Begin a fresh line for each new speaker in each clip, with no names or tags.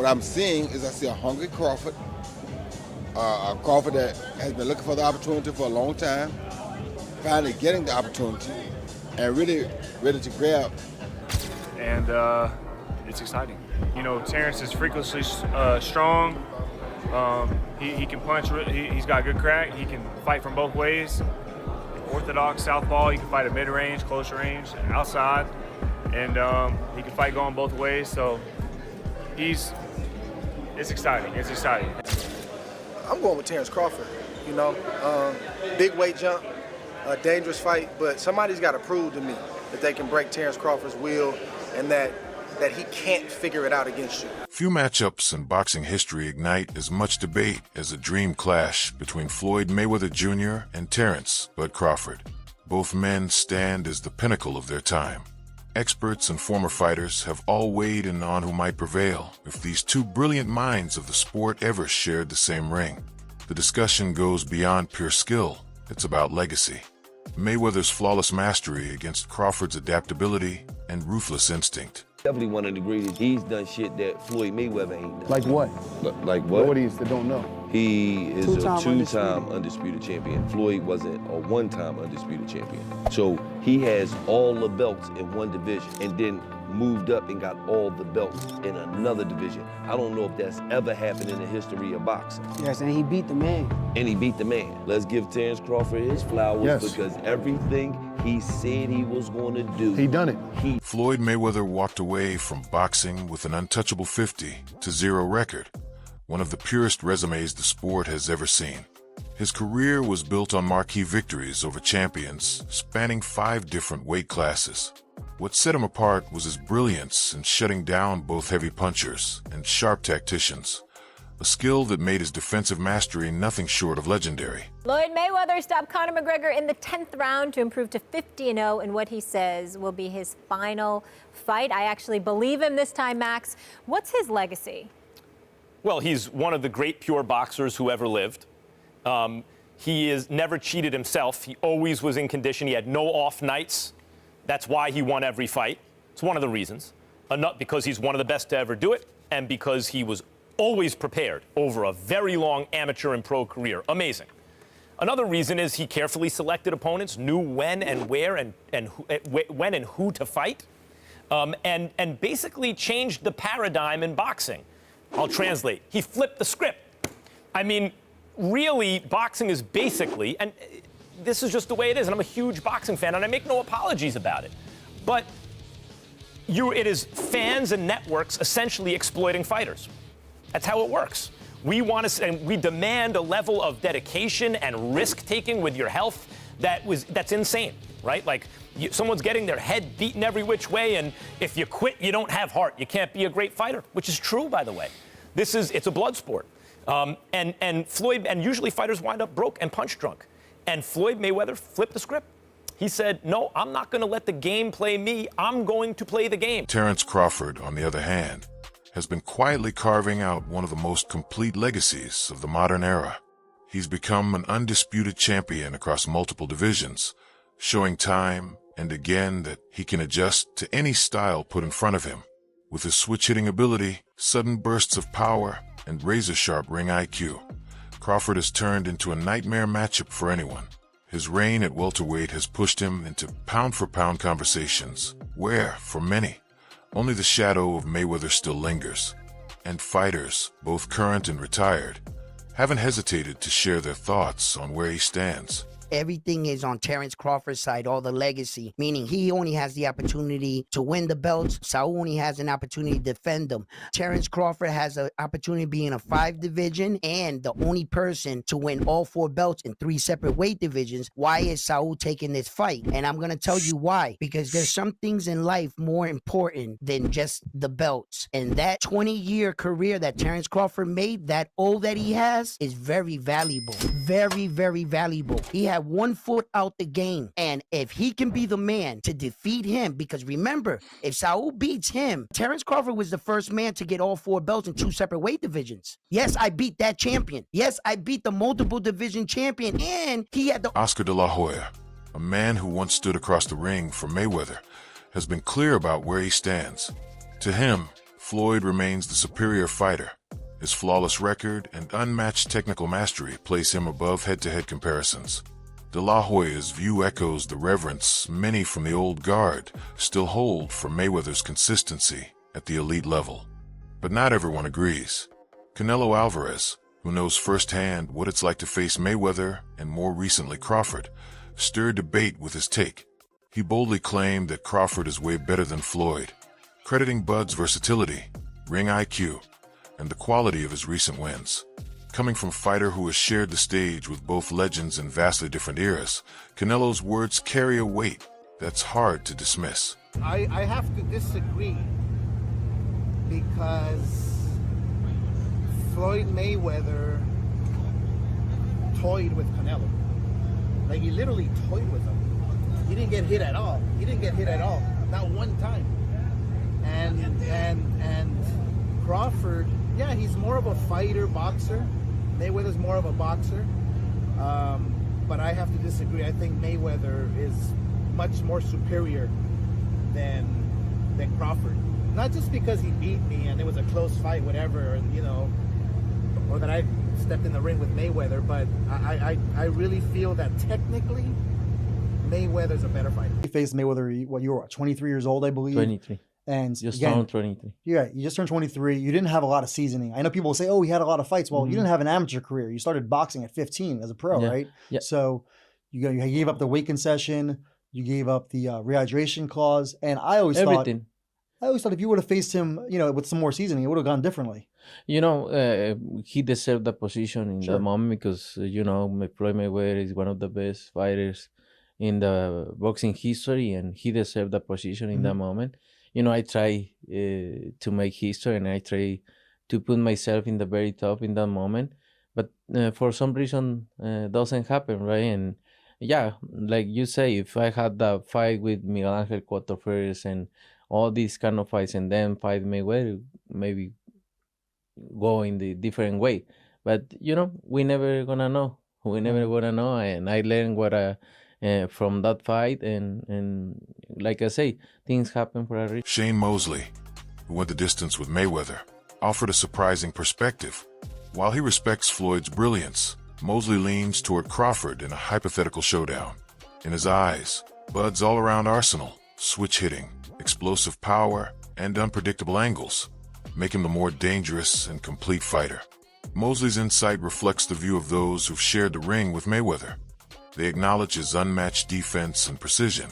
what I'm seeing is I see a hungry Crawford, a Crawford that has been looking for the opportunity for a long time, finally getting the opportunity, and really ready to grab.
And it's exciting. You know, Terence is freakishly strong. He can punch. He's got good crack. He can fight from both ways. Orthodox southpaw. He can fight at mid-range, closer range, outside, and he can fight going both ways. So it's exciting. It's exciting.
I'm going with Terence Crawford. You know, big weight jump, a dangerous fight, but somebody's got to prove to me that they can break Terence Crawford's will and that he can't figure it out against you.
Few matchups in boxing history ignite as much debate as a dream clash between Floyd Mayweather Jr. and Terence "Bud" Crawford. Both men stand as the pinnacle of their time. Experts and former fighters have all weighed in on who might prevail if these two brilliant minds of the sport ever shared the same ring. The discussion goes beyond pure skill. It's about legacy. Mayweather's flawless mastery against Crawford's adaptability and ruthless instinct.
Definitely one of the greatest. He's done shit that Floyd Mayweather ain't done.
Like what?
Like what?
What that don't know?
He is a two-time undisputed champion. Floyd wasn't a one-time undisputed champion. So he has all the belts in one division and then moved up and got all the belts in another division. I don't know if that's ever happened in the history of boxing.
Yes, and he beat the man.
And he beat the man. Let's give Terence Crawford his flowers because everything he said he was going to do,
he done it.
Floyd Mayweather walked away from boxing with an untouchable 50-0 record, one of the purest resumes the sport has ever seen. His career was built on marquee victories over champions spanning 5 different weight classes. What set him apart was his brilliance in shutting down both heavy punchers and sharp tacticians, a skill that made his defensive mastery nothing short of legendary.
Floyd Mayweather stopped Conor McGregor in the 10th round to improve to 50-0 in what he says will be his final fight. I actually believe him this time, Max. What's his legacy?
Well, he's one of the great pure boxers who ever lived. He is never cheated himself. He always was in condition. He had no off nights. That's why he won every fight. It's one of the reasons. Not because he's one of the best to ever do it, and because he was always prepared over a very long amateur and pro career. Amazing. Another reason is he carefully selected opponents, knew when and where and when and who to fight, and basically changed the paradigm in boxing. I'll translate. He flipped the script. I mean, really, boxing is basically, and this is just the way it is, and I'm a huge boxing fan, and I make no apologies about it, but it is fans and networks essentially exploiting fighters. That's how it works. We want to, and we demand a level of dedication and risk-taking with your health that's insane, right? Like, someone's getting their head beaten every which way, and if you quit, you don't have heart. You can't be a great fighter, which is true, by the way. It's a blood sport. And Floyd, and usually fighters wind up broke and punch drunk. And Floyd Mayweather flipped the script. He said, no, I'm not going to let the game play me. I'm going to play the game.
Terence Crawford, on the other hand, has been quietly carving out one of the most complete legacies of the modern era. He's become an undisputed champion across multiple divisions, showing time and again that he can adjust to any style put in front of him. With his switch-hitting ability, sudden bursts of power, and razor-sharp ring IQ, Crawford has turned into a nightmare matchup for anyone. His reign at welterweight has pushed him into pound-for-pound conversations, where, for many, only the shadow of Mayweather still lingers. And fighters, both current and retired, haven't hesitated to share their thoughts on where he stands.
Everything is on Terence Crawford's side, all the legacy, meaning he only has the opportunity to win the belts. Saul only has an opportunity to defend them. Terence Crawford has an opportunity to be in a 5 division and the only person to win all 4 belts in 3 separate weight divisions. Why is Saul taking this fight? And I'm going to tell you why. Because there's some things in life more important than just the belts. And that 20-year career that Terence Crawford made, that all that he has, is very valuable. Very, very valuable. He had 1 foot out the game. And if he can be the man to defeat him, because remember, if Saul beats him, Terence Crawford was the first man to get all 4 belts in 2 separate weight divisions. Yes, I beat that champion. Yes, I beat the multiple division champion. And he had the...
Oscar de la Hoya, a man who once stood across the ring for Mayweather, has been clear about where he stands. To him, Floyd remains the superior fighter. His flawless record and unmatched technical mastery place him above head-to-head comparisons. De La Hoya's view echoes the reverence many from the old guard still hold for Mayweather's consistency at the elite level. But not everyone agrees. Canelo Alvarez, who knows firsthand what it's like to face Mayweather and more recently Crawford, stirred debate with his take. He boldly claimed that Crawford is way better than Floyd, crediting Bud's versatility, ring IQ, and the quality of his recent wins. Coming from a fighter who has shared the stage with both legends in vastly different eras, Canelo's words carry a weight that's hard to dismiss.
I have to disagree because Floyd Mayweather toyed with Canelo. Like, he literally toyed with him. He didn't get hit at all. Not one time. And Crawford, yeah, he's more of a fighter, boxer. Mayweather's more of a boxer. But I have to disagree. I think Mayweather is much more superior than Crawford. Not just because he beat me and it was a close fight, whatever, or that I stepped in the ring with Mayweather, but I really feel that technically Mayweather's a better fighter.
You faced Mayweather, you were 23 years old, I believe?
23.
And
just
again,
turned 23.
Yeah, you just turned 23. You didn't have a lot of seasoning. I know people say, oh, he had a lot of fights. Well, you didn't have an amateur career. You started boxing at 15 as a pro, right?
Yeah.
So you gave up the weight concession. You gave up the rehydration clause. And I always thought if you would have faced him, with some more seasoning, it would have gone differently.
He deserved the position in that moment because, Floyd Mayweather is one of the best fighters in the boxing history, and he deserved the position in that moment. I try to make history, and I try to put myself in the very top in that moment. But for some reason, doesn't happen, right? And yeah, like you say, if I had that fight with Miguel Angel Cotto first and all these kind of fights, and then fight Mayweather, maybe go in the different way. But, we never gonna know. We never gonna know. And I learned what from that fight, and like I say, things happen for a reason.
Shane Mosley, who went the distance with Mayweather, offered a surprising perspective. While he respects Floyd's brilliance, Mosley leans toward Crawford in a hypothetical showdown. In his eyes, Bud's all-around arsenal, switch hitting, explosive power, and unpredictable angles make him the more dangerous and complete fighter. Mosley's insight reflects the view of those who've shared the ring with Mayweather. They acknowledge his unmatched defense and precision,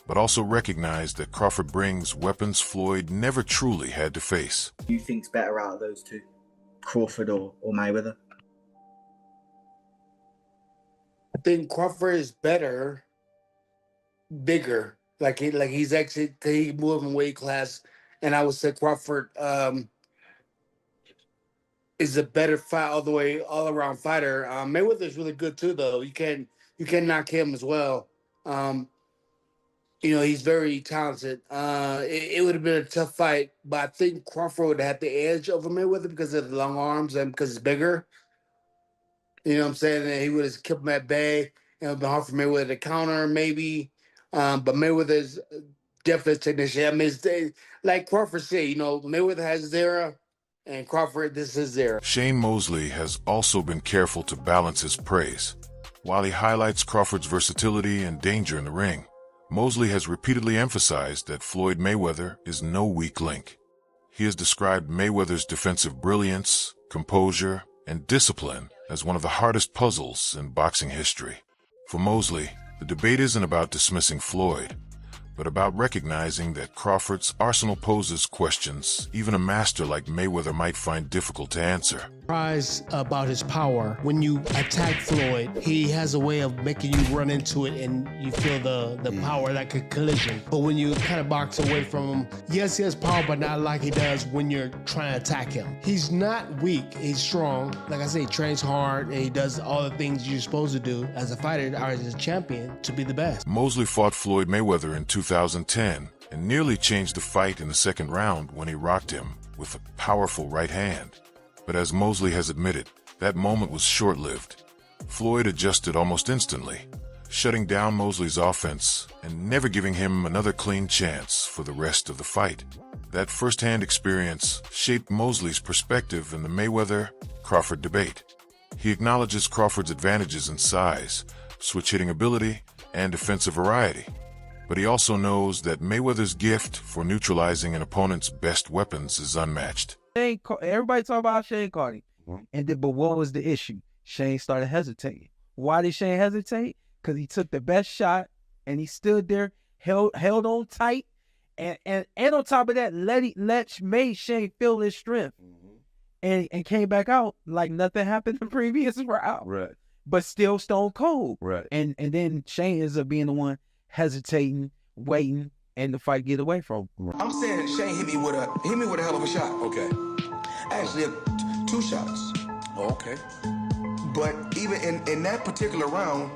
but also recognize that Crawford brings weapons Floyd never truly had to face.
Who do you think's better out of those two, Crawford or Mayweather?
I think Crawford is better, bigger. Like he's actually, he moved in weight class, and I would say Crawford is a better fight all around fighter. Mayweather is really good too, though. You can knock him as well. He's very talented. It would have been a tough fight, but I think Crawford would have had the edge over Mayweather because of the long arms and because he's bigger. You know what I'm saying? And he would have kept him at bay. It would have been hard for Mayweather to counter, maybe. But Mayweather's definitely a technician. I mean, like Crawford said, Mayweather has his era, and Crawford, this is his era.
Shane Mosley has also been careful to balance his praise. While he highlights Crawford's versatility and danger in the ring, Mosley has repeatedly emphasized that Floyd Mayweather is no weak link. He has described Mayweather's defensive brilliance, composure, and discipline as one of the hardest puzzles in boxing history. For Mosley, the debate isn't about dismissing Floyd, but about recognizing that Crawford's arsenal poses questions even a master like Mayweather might find difficult to answer.
Surprised about his power. When you attack Floyd, he has a way of making you run into it and you feel the power, like a collision. But when you kind of box away from him, yes, he has power, but not like he does when you're trying to attack him. He's not weak, he's strong. Like I say, he trains hard and he does all the things you're supposed to do as a fighter or as a champion to be the best.
Mosley fought Floyd Mayweather in 2010 and nearly changed the fight in the second round when he rocked him with a powerful right hand. But as Mosley has admitted, that moment was short-lived. Floyd adjusted almost instantly, shutting down Mosley's offense and never giving him another clean chance for the rest of the fight. That first-hand experience shaped Mosley's perspective in the Mayweather-Crawford debate. He acknowledges Crawford's advantages in size, switch-hitting ability, and defensive variety. But he also knows that Mayweather's gift for neutralizing an opponent's best weapons is unmatched.
Everybody talk about Shane Cardi. But what was the issue? Shane started hesitating. Why did Shane hesitate? Because he took the best shot and he stood there, held on tight, and on top of that, made Shane feel his strength. And came back out like nothing happened the previous round.
Right.
But still stone cold.
Right.
And then Shane ends up being the one hesitating, waiting, and the fight get away from him.
I'm saying Shane hit me with a hell of a shot. Okay. Actually, 2 shots.
Oh, okay.
But even in that particular round,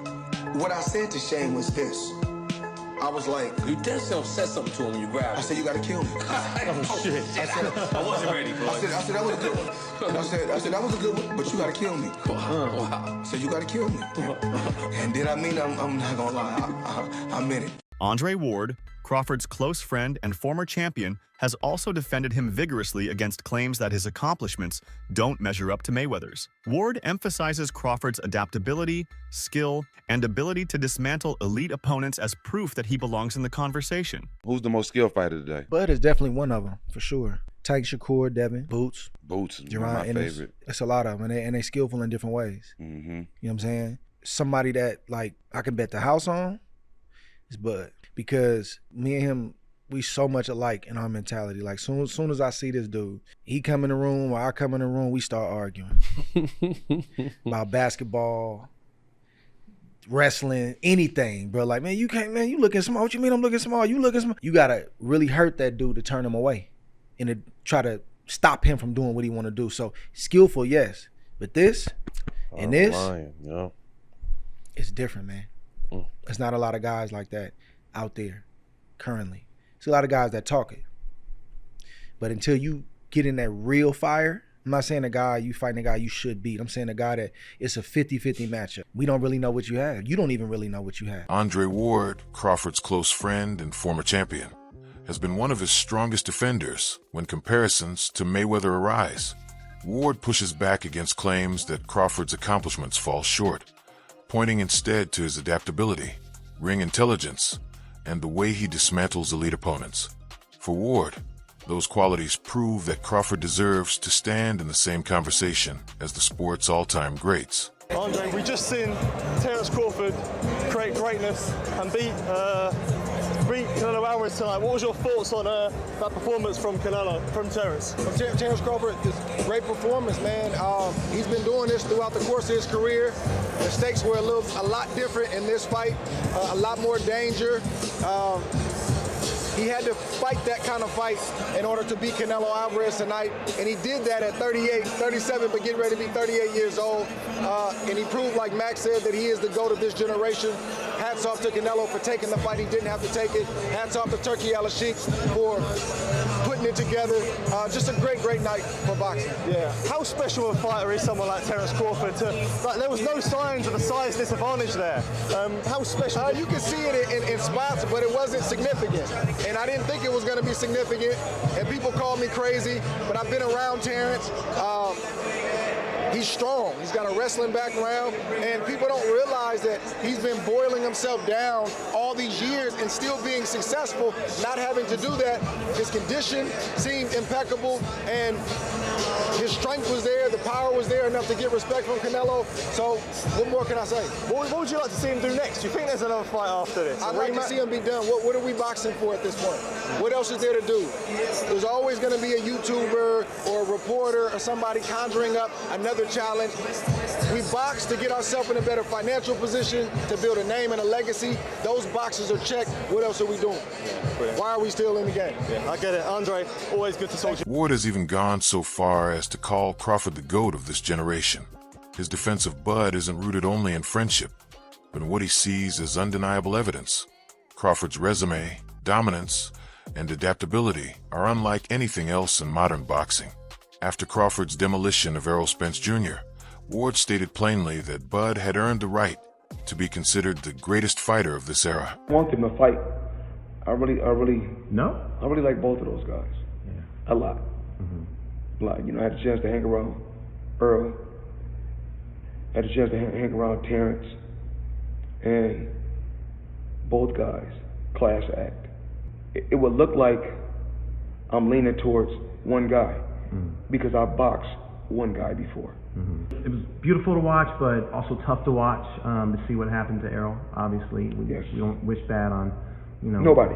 what I said to Shane was this. I was like,
you said something to him when you grabbed him.
I said, you gotta kill me.
Oh, shit.
I wasn't ready, bro. I said, that was a good one. I said, that was a good one, but you gotta kill me. Wow. I said, you gotta kill me. And then I'm not gonna lie, I meant it.
Andre Ward, Crawford's close friend and former champion, has also defended him vigorously against claims that his accomplishments don't measure up to Mayweather's. Ward emphasizes Crawford's adaptability, skill, and ability to dismantle elite opponents as proof that he belongs in the conversation.
Who's the most skilled fighter today?
Bud is definitely one of them, for sure. Tyke Shakur, Devin, Boots.
Boots is my favorite.
It's a lot of them, and they skillful in different ways. You know what I'm saying? Somebody that, like, I can bet the house on is Bud. Because me and him, we so much alike in our mentality. Like, soon as I see this dude, he come in the room or I come in the room, we start arguing about basketball, wrestling, anything, bro. Like, man, you can't, man, you looking small. What you mean I'm looking small? You looking small. You gotta really hurt that dude to turn him away and to try to stop him from doing what he want to do. So skillful, yes, but this and this, it's different, man. There's not a lot of guys like that out there currently. There's a lot of guys that talk it, but until you get in that real fire, I'm not saying you fighting a guy you should beat. I'm saying a guy that it's a 50-50 matchup. We don't really know what you have. You don't even really know what you have.
Andre Ward, Crawford's close friend and former champion, has been one of his strongest defenders when comparisons to Mayweather arise. Ward pushes back against claims that Crawford's accomplishments fall short, pointing instead to his adaptability, ring intelligence, and the way he dismantles elite opponents. For Ward, those qualities prove that Crawford deserves to stand in the same conversation as the sport's all-time greats.
Andre, we just seen Terence Crawford create greatness and beat Canelo Alvarez tonight. What was your thoughts on that performance from Terence?
Terence Crawford is a great performance, man. He's been doing this throughout the course of his career. The stakes were a lot different in this fight, a lot more danger. He had to fight that kind of fight in order to beat Canelo Alvarez tonight, and he did that at 37, but getting ready to be 38 years old. And he proved, like Max said, that he is the GOAT of this generation. Hats off to Canelo for taking the fight. He didn't have to take it. Hats off to Turkey Al-Sheikh for putting it together. Just a great night for boxing.
Yeah. How special a fighter is someone like Terence Crawford? There was no signs of a size disadvantage there. How special?
You can see it in spots, but it wasn't significant. And I didn't think it was going to be significant. And people call me crazy, but I've been around Terence. He's strong. He's got a wrestling background, and people don't realize that he's been boiling himself down all these years and still being successful, not having to do that. His condition seemed impeccable, and his strength was there, the power was there enough to get respect from Canelo. So what more can I say?
What would you like to see him do next? Do you think there's another fight after this?
I'd like to see him be done. What are we boxing for at this point? What else is there to do? There's always going to be a YouTuber or a reporter or somebody conjuring up another challenge. We box to get ourselves in a better financial position, to build a name and a legacy. Those boxes are checked. What else are we doing? Why are we still in the game?
Yeah, I get it. Andre, always good to talk to you.
Ward has even gone so far as to call Crawford the GOAT of this generation. His defense of Bud isn't rooted only in friendship, but in what he sees as undeniable evidence. Crawford's resume, dominance, and adaptability are unlike anything else in modern boxing. After Crawford's demolition of Errol Spence Jr., Ward stated plainly that Bud had earned the right to be considered the greatest fighter of this era.
I want him to fight. I really like both of those guys. A lot. A lot. You know, I had a chance to hang around Earl. I had a chance to hang around Terence. And both guys, class act. It would look like I'm leaning towards one guy because I boxed one guy before.
It was beautiful to watch, but also tough to watch to see what happened to Errol. Obviously, we don't wish bad on, you know,
Nobody.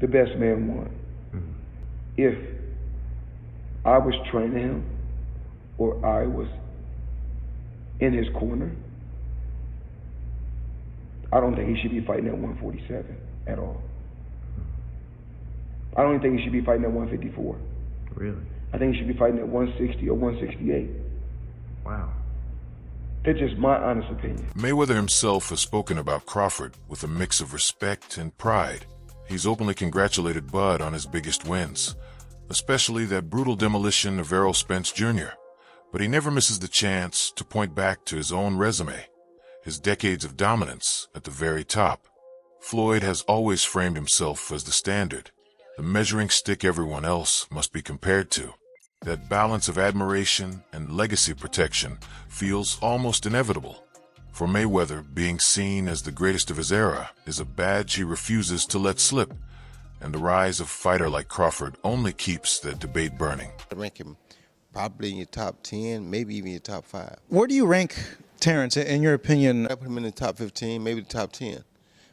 The best man won. If I was training him or I was in his corner, I don't think he should be fighting at 147 at all. I don't even think he should be fighting at 154.
Really?
I think he should be fighting at 160 or 168.
Wow.
That's just my honest opinion.
Mayweather himself has spoken about Crawford with a mix of respect and pride. He's openly congratulated Bud on his biggest wins, especially that brutal demolition of Errol Spence Jr. But he never misses the chance to point back to his own resume, his decades of dominance at the very top. Floyd has always framed himself as the standard, the measuring stick everyone else must be compared to. That balance of admiration and legacy protection feels almost inevitable. For Mayweather, being seen as the greatest of his era is a badge he refuses to let slip, and the rise of a fighter like Crawford only keeps the debate burning.
I rank him probably in your top 10, maybe even your top 5.
Where do you rank Terence, in your opinion?
I put him in the top 15, maybe the top 10,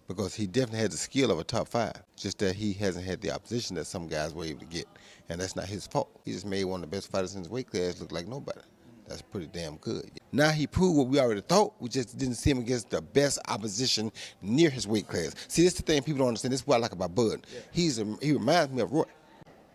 because he definitely has the skill of a top 5. Just that he hasn't had the opposition that some guys were able to get, and that's not his fault. He just made one of the best fighters in his weight class look like nobody. That's pretty damn good. Now he proved what we already thought. We just didn't see him against the best opposition near his weight class. See, this is the thing people don't understand. This is what I like about Bud. He reminds me of Roy.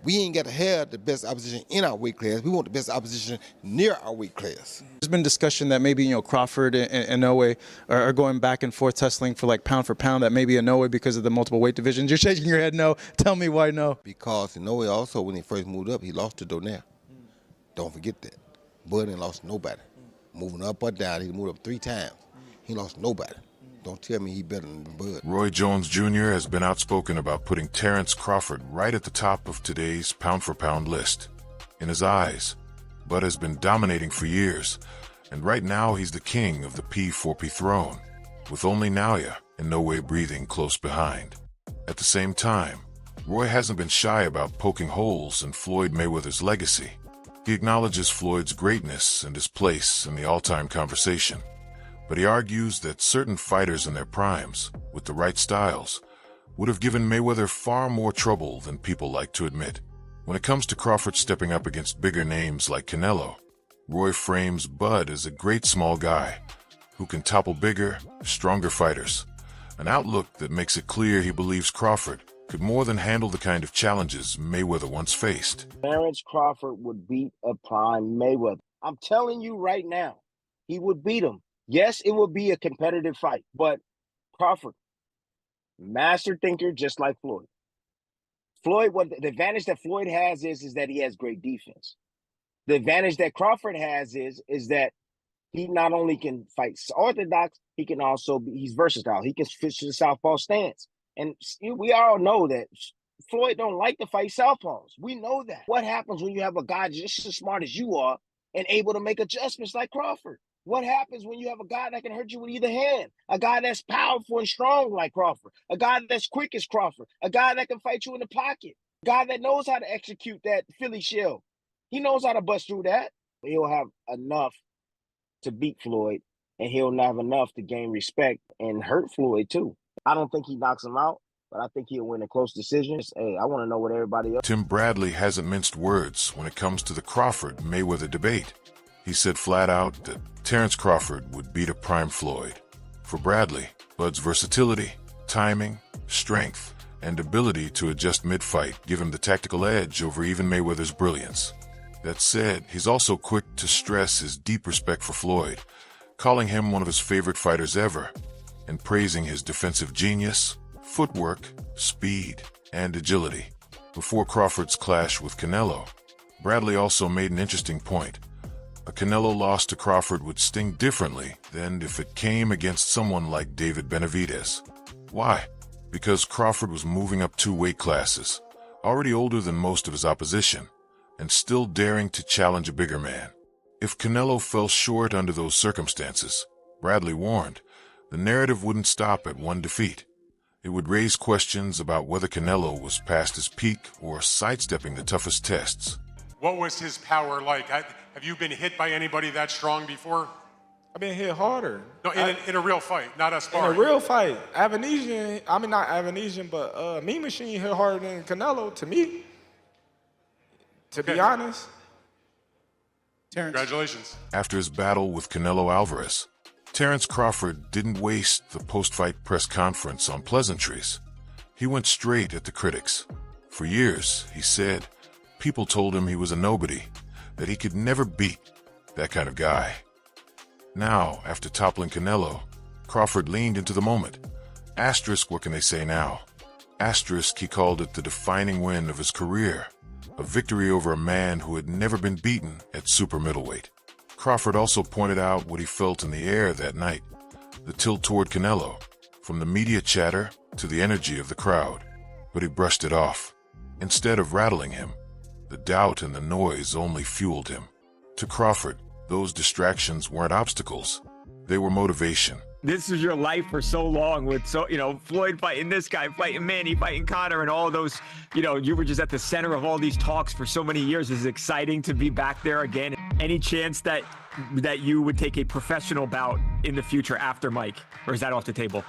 We ain't got to have the best opposition in our weight class. We want the best opposition near our weight class.
There's been discussion that maybe, you know, Crawford and Inoue are going back and forth tussling for like pound for pound, that maybe Inoue because of the multiple weight divisions. You're shaking your head no. Tell me why no.
Because Inoue also, when he first moved up, he lost to Donaire. Don't forget that. Bud ain't lost to nobody. Moving up or down, he moved up 3 times. He lost to nobody. Don't tell me he better than Bud.
Roy Jones Jr. has been outspoken about putting Terence Crawford right at the top of today's pound-for-pound list. In his eyes, Bud has been dominating for years, and right now he's the king of the P4P throne, with only Naoya and Inoue breathing close behind. At the same time, Roy hasn't been shy about poking holes in Floyd Mayweather's legacy. He acknowledges Floyd's greatness and his place in the all-time conversation. But he argues that certain fighters in their primes, with the right styles, would have given Mayweather far more trouble than people like to admit. When it comes to Crawford stepping up against bigger names like Canelo, Roy frames Bud as a great small guy who can topple bigger, stronger fighters, an outlook that makes it clear he believes Crawford could more than handle the kind of challenges Mayweather once faced.
Terence Crawford would beat a prime Mayweather. I'm telling you right now, he would beat him. Yes, it will be a competitive fight, but Crawford, master thinker just like Floyd. What the advantage that Floyd has is that he has great defense. The advantage that Crawford has is that he not only can fight orthodox, he can also he's versatile. He can switch to the southpaw stance. And we all know that Floyd don't like to fight southpaws. We know that. What happens when you have a guy just as smart as you are and able to make adjustments like Crawford? What happens when you have a guy that can hurt you with either hand? A guy that's powerful and strong like Crawford. A guy that's quick as Crawford. A guy that can fight you in the pocket. A guy that knows how to execute that Philly shell. He knows how to bust through that. He'll have enough to beat Floyd, and he'll have enough to gain respect and hurt Floyd too. I don't think he knocks him out, but I think he'll win a close decision. Hey, I want to know what everybody else...
Tim Bradley hasn't minced words when it comes to the Crawford-Mayweather debate. He said flat out that Terence Crawford would beat a prime Floyd. For Bradley, Bud's versatility, timing, strength, and ability to adjust mid-fight give him the tactical edge over even Mayweather's brilliance. That said, he's also quick to stress his deep respect for Floyd, calling him one of his favorite fighters ever, and praising his defensive genius, footwork, speed, and agility. Before Crawford's clash with Canelo, Bradley also made an interesting point. A Canelo loss to Crawford would sting differently than if it came against someone like David Benavidez. Why? Because Crawford was moving up 2 weight classes, already older than most of his opposition, and still daring to challenge a bigger man. If Canelo fell short under those circumstances, Bradley warned, the narrative wouldn't stop at one defeat. It would raise questions about whether Canelo was past his peak or sidestepping the toughest tests.
What was his power like? Have you been hit by anybody that strong before?
I've been hit harder.
No, in a real fight, not a sparring.
In a real fight. Avanesian, I mean not Avanesian, but Mean Machine hit harder than Canelo, to me. To be honest.
Terence. Congratulations.
After his battle with Canelo Alvarez, Terence Crawford didn't waste the post-fight press conference on pleasantries. He went straight at the critics. For years, he said, people told him he was a nobody, that he could never beat that kind of guy. Now, after toppling Canelo, Crawford leaned into the moment. Asterisk, what can they say now? Asterisk, he called it the defining win of his career, a victory over a man who had never been beaten at super middleweight. Crawford also pointed out what he felt in the air that night, the tilt toward Canelo, from the media chatter to the energy of the crowd. But he brushed it off. Instead of rattling him, the doubt and the noise only fueled him. To Crawford, those distractions weren't obstacles. They were motivation.
This is your life for so long with Floyd fighting this guy, fighting Manny, fighting Conor, and all those, you were just at the center of all these talks for so many years. It's exciting to be back there again. Any chance that you would take a professional bout in the future after Mike, or is that off the table?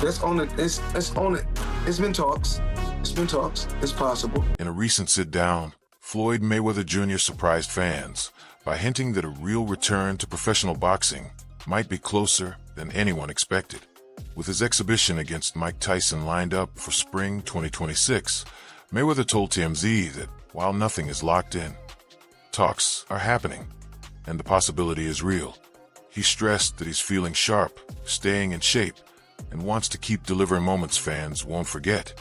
Let's own it. Let's own it. It's been talks. It's possible.
In a recent sit-down, Floyd Mayweather Jr. surprised fans by hinting that a real return to professional boxing might be closer than anyone expected. With his exhibition against Mike Tyson lined up for spring 2026, Mayweather told TMZ that while nothing is locked in, talks are happening, and the possibility is real. He stressed that he's feeling sharp, staying in shape, and wants to keep delivering moments fans won't forget.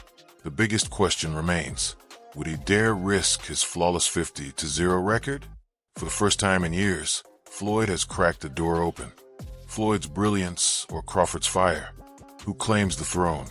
The biggest question remains, would he dare risk his flawless 50-0 record? For the first time in years, Floyd has cracked the door open. Floyd's brilliance or Crawford's fire? Who claims the throne?